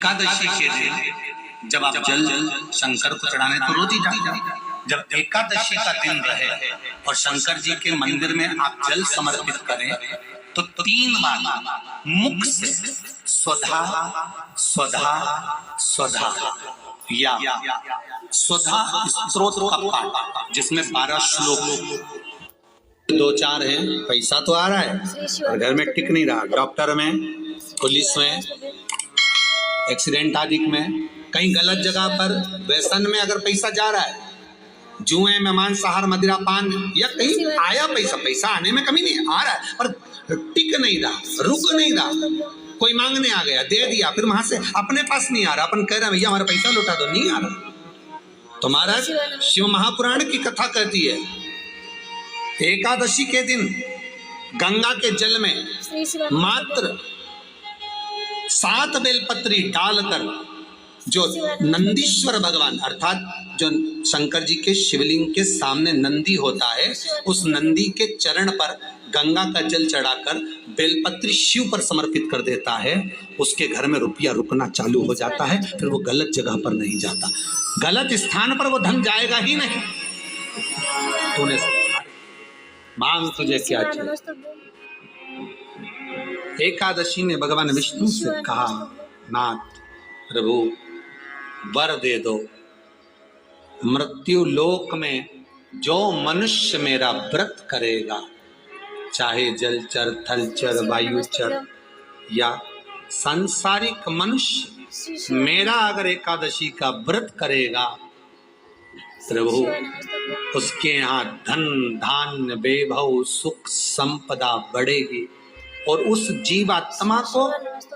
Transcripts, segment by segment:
एकादशी के दिन जब आप जल शंकर को चढ़ाने तो रोज ही जाते, जब एकादशी का दिन रहे और शंकर जी के मंदिर में आप जल समर्पित करें तो 3 बार मुख से स्वधा स्वधा स्वधा या स्वधा स्तोत्र का पाठ, जिसमें 12 श्लोक 2-4 है। पैसा तो आ रहा है और घर में टिक नहीं रहा, डॉक्टर में, पुलिस में, एक्सीडेंट आदि में, कहीं गलत जगह पर व्यसन में अगर पैसा जा रहा है, जुए में, मांसाहार, मदिरा पान, या कहीं आया पैसा आने में कमी नहीं, आ रहा है पर टिक नहीं रहा, रुक नहीं रहा, कोई मांगने आ गया, दे दिया, फिर वहां से अपने पास नहीं आ रहा, अपन कह रहे हैं भैया हमारा पैसा लौटा दो, नहीं आ रहा। तो महाराज शिव महापुराण की कथा कहती है एकादशी के दिन गंगा के जल में मात्र 7 बेलपत्री डालकर जो नंदीश्वर भगवान अर्थात जो शंकर जी के शिवलिंग के सामने नंदी होता है, उस नंदी के चरण पर गंगा का जल चढ़ाकर बेलपत्री शिव पर समर्पित कर देता है, उसके घर में रुपया रुकना चालू हो जाता है, फिर वो गलत जगह पर नहीं जाता, गलत स्थान पर वो धन जाएगा ही नहीं। तूने मांग तुझे क्या चाहिए? एकादशी ने भगवान विष्णु से कहा, नाथ प्रभु वर दे दो, मृत्यु लोक में जो मनुष्य मेरा व्रत करेगा, चाहे जलचर, थलचर, वायुचर या सांसारिक मनुष्य, मेरा अगर एकादशी का व्रत करेगा प्रभु, उसके यहाँ धन धान्य वैभव सुख संपदा बढ़ेगी और उस जीवात्मा को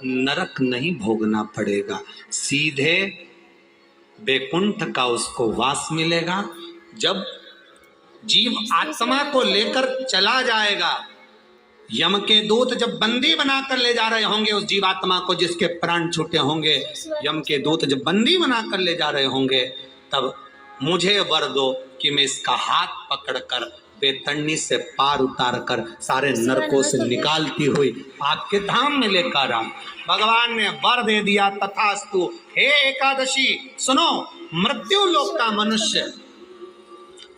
नरक नहीं भोगना पड़ेगा, सीधे वैकुंठ का उसको वास मिलेगा। जब जीव आत्मा को लेकर चला जाएगा, यम के दूत जब बंदी बनाकर ले जा रहे होंगे उस जीवात्मा को, जिसके प्राण छूटे होंगे, यम के दूत जब बंदी बनाकर ले जा रहे होंगे, तब मुझे वर दो कि मैं इसका हाथ पकड़कर बेतरनी से पार उतार कर सारे नरकों से निकालती हुई आपके धाम में लेकर आऊं। भगवान ने वर दे दिया, तथास्तु। हे एकादशी सुनो, मृत्यु लोक का मनुष्य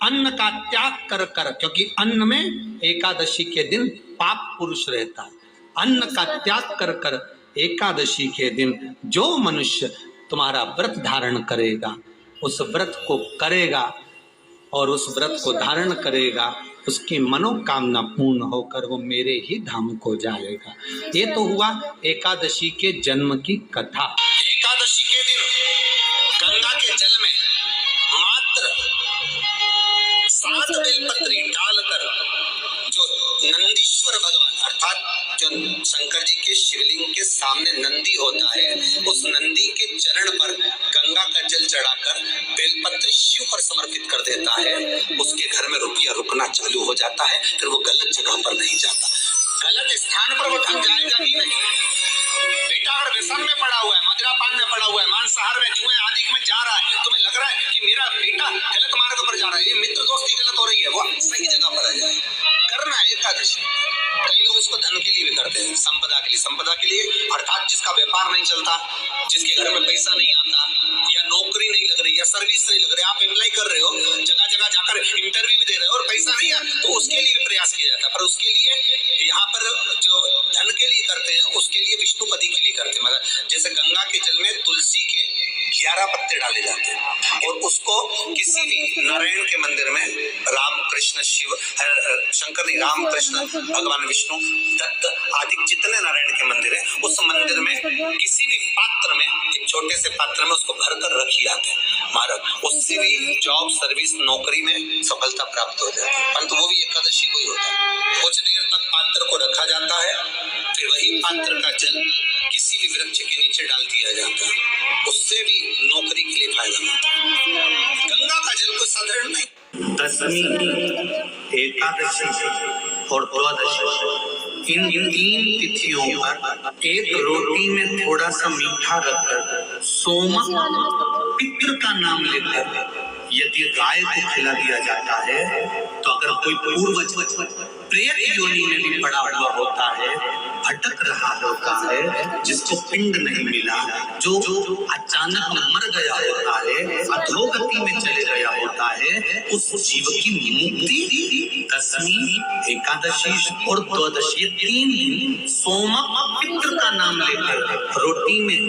अन्न का त्याग कर कर, क्योंकि अन्न में एकादशी के दिन पाप पुरुष रहता है, अन्न का त्याग कर कर एकादशी के दिन जो मनुष्य तुम्हारा व्रत धारण करेगा, उस व्रत को करेगा और उस व्रत को धारण करेगा, उसकी मनोकामना पूर्ण होकर वो मेरे ही धाम को जाएगा। ये तो हुआ एकादशी के जन्म की कथा। एकादशी के दिन गंगा के जल में मात्र 7 बेलपत्री डालकर जो नंदीश्वर भगवान अर्थात जो शंकर जी के शिवलिंग के सामने नंदी होता है, उस नंदी के चरण पर गंगा का जल चढ़ाकर बेलपत्र शिव पर समर्पित कर देता है, उसके घर में रुपया रुकना चालू हो जाता है, फिर वो गलत जगह पर नहीं जाता, गलत स्थान पर वो धन जाएगा ही नहीं। बेटा अगर व्यसन में पड़ा हुआ है, मदिरा पान में पड़ा हुआ है, मांसाहार में, जुए आदि में जा रहा है, तुम्हें लग रहा है कि मेरा बेटा गलत मार्ग पर जा रहा है, ये मित्र दोस्ती गलत हो रही है, वो सही जगह पर आ जाए। करना है एकादशी। कई लोग इसको धन के लिए भी करते हैं, संपदा के लिए, संपदा के लिए अर्थात जिसका व्यापार नहीं चलता, जिसके घर में पैसा नहीं आता, या नौकरी नहीं लग रही, या सर्विस नहीं लग रही, आप अप्लाई कर रहे हो, जगह जगह जाकर इंटरव्यू भी दे रहे हो और पैसा नहीं आता, तो उसके लिए भी प्रयास किया जाता है। पर उसके लिए यहाँ पर जो धन के लिए करते हैं, उसके लिए विष्णुपदी के लिए करते हैं। मतलब जैसे गंगा के जल में तुलसी के 11 पत्ते डाले जाते हैं और उसको किसी भी नारायण के मंदिर में राम कृष्ण शिव शंकर नहीं, राम कृष्ण भगवान विष्णु दत्त आदि जितने नारायण के मंदिर है, उस मंदिर में किसी भी पात्र में, एक छोटे से पात्र में उसको भरकर रखी जाते हैं महाराज, उससे भी जॉब सर्विस नौकरी में सफलता प्राप्त हो जाती है। परंतु वो भी एकादशी को ही होता है। कुछ देर तक पात्र को रखा जाता है, फिर वही पात्र का जल किसी भी वृक्ष के नीचे डाल दिया जाता है, उससे भी नौकरी के लिए फायदा होता है। गंगा का जल कोई साधारण नहीं। दशमी, एकादशी और द्वादशी, इन 3 तिथियों पर एक रोटी में थोड़ा सा मीठा रखकर सोमक पितृ का नाम लेकर यदि गाय को खिला दिया जाता है, तो अगर कोई पूर्वज प्रेत योनि में भी पड़ा हुआ होता है भटक रहा होता है, जिसको पिंड नहीं मिला, जो अचानक मर गया होता है, अधोगति में चले गया होता है, उस जीव की मुक्ति दशमी, एकादशी और द्वादशी 3 दिन सोमक पितृ का नाम लेकर रोटी में,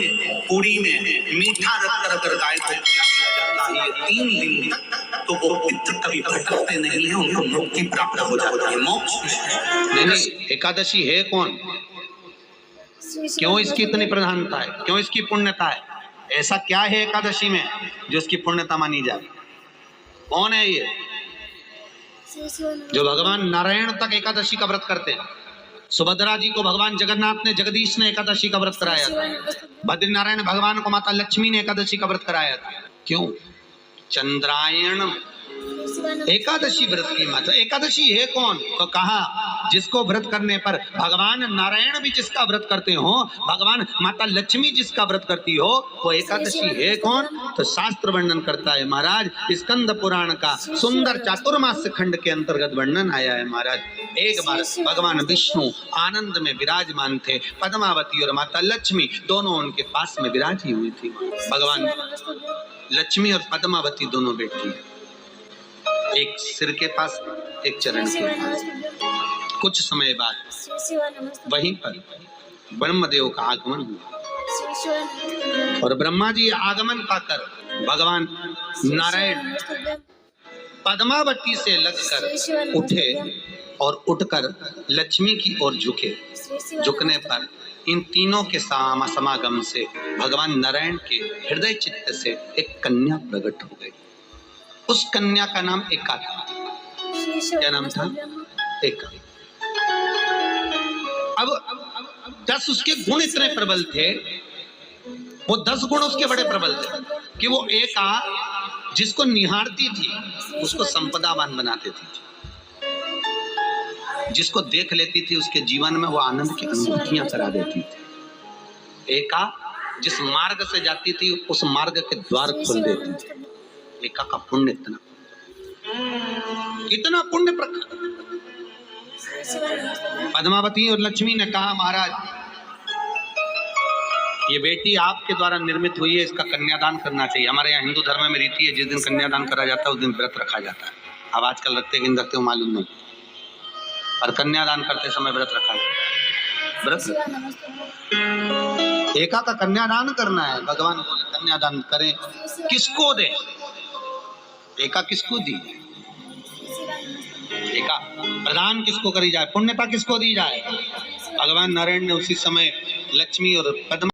पूड़ी में मीठा रख कर गाय को खिलाया जाता है 3 दिन तक, तो वो पितृ कभी भटकते नहीं है, उनको मुक्ति प्राप्त हो जाती है, मोक्ष। नहीं, एकादशी है कौन, क्यों इसकी इतनी प्रधानता है, क्यों इसकी पुण्यता है, ऐसा क्या है एकादशी में जो इसकी पुण्यता मानी जाए? कौन है ये? जो भगवान नारायण तक एकादशी का व्रत करते हैं। सुभद्रा जी को भगवान जगन्नाथ ने, जगदीश ने एकादशी का व्रत कराया था। बद्रीनारायण भगवान को माता लक्ष्मी ने एकादशी का व्रत कराया था। क्यों? चंद्रायण एकादशी व्रत की माता। एकादशी है कौन? तो कहा जिसको व्रत करने पर भगवान नारायण भी जिसका व्रत करते हो, भगवान माता लक्ष्मी जिसका व्रत करती हो, वो एकादशी है कौन? तो शास्त्र वर्णन करता है महाराज, स्कंद पुराण का सुंदर चातुर्मास्य खंड के अंतर्गत वर्णन आया है महाराज। एक बार भगवान विष्णु आनंद में विराजमान थे, पद्मावती और माता लक्ष्मी दोनों उनके पास में विराजी हुई थी। भगवान लक्ष्मी और पद्मावती दोनों बैठी, एक सिर के पास, एक चरण के पास। कुछ समय बाद वहीं पर ब्रह्मदेव का आगमन हुआ और ब्रह्मा जी आगमन पाकर भगवान नारायण पद्मावती से लगकर उठे और उठकर लक्ष्मी की ओर झुके। झुकने पर इन तीनों के समागम से भगवान नारायण के हृदय चित्त से एक कन्या प्रकट हो गई। उस कन्या का नाम एका था। क्या नाम था? एका। अब 10 उसके गुण इतने प्रबल थे, वो 10 गुण उसके बड़े प्रबल थे कि वो एका जिसको निहारती थी उसको संपदावान बनाते थे, जिसको देख लेती थी उसके जीवन में वो आनंद की अनुभूतियां करा देती थी। एका जिस मार्ग से जाती थी उस मार्ग के द्वार खोल देती थी। एका का पुण्य इतना पुण्य प्रकट। पद्मावती और लक्ष्मी ने कहा महाराज ये बेटी आपके द्वारा निर्मित हुई है, इसका कन्यादान करना चाहिए। हमारे यहाँ हिंदू धर्म में रीति है, जिस दिन कन्यादान करा जाता है उस दिन व्रत रखा जाता है। अब आजकल रखते कि नहीं रखते हो मालूम नहीं, और कन्यादान करते समय व्रत रखा जाता है। व्रत एका का कन्यादान करना है। भगवान बोले कन्यादान करें, किसको दे? एका किसको दी? एका प्रदान किसको करी जाए? पुण्यता किसको दी जाए? भगवान नारायण ने उसी समय लक्ष्मी और पद्मा